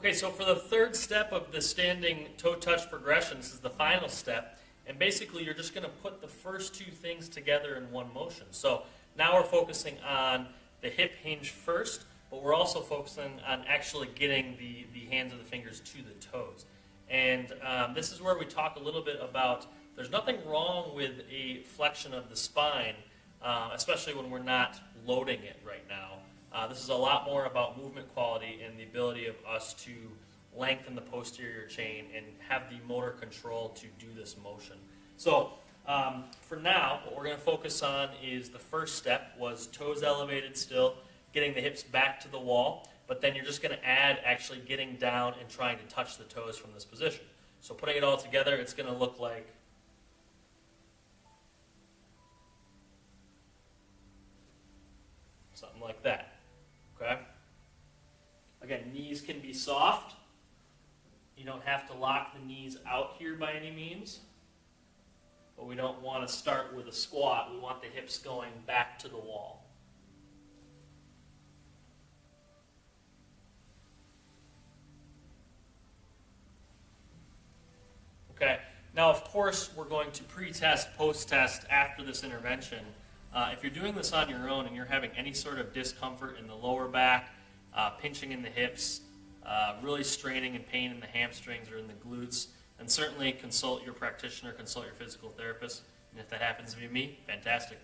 Okay, so for the third step of the standing toe touch progression, this is the final step, and basically you're just going to put the first two things together in one motion. So now we're focusing on the hip hinge first, but we're also focusing on actually getting the hands and the fingers to the toes. And this is where we talk a little bit about there's nothing wrong with a flexion of the spine, especially when we're not loading it right now. This is a lot more about movement quality and the ability of us to lengthen the posterior chain and have the motor control to do this motion. So for now, what we're going to focus on is the first step was toes elevated still, getting the hips back to the wall, but then you're just going to add actually getting down and trying to touch the toes from this position. So putting it all together, it's going to look like something like that. Okay? Again, knees can be soft. You don't have to lock the knees out here by any means. But we don't want to start with a squat. We want the hips going back to the wall. Okay. Now, of course, we're going to pre-test, post-test after this intervention. If you're doing this on your own and you're having any sort of discomfort in the lower back, pinching in the hips, really straining and pain in the hamstrings or in the glutes, then certainly consult your practitioner, consult your physical therapist. And if that happens to be me, fantastic.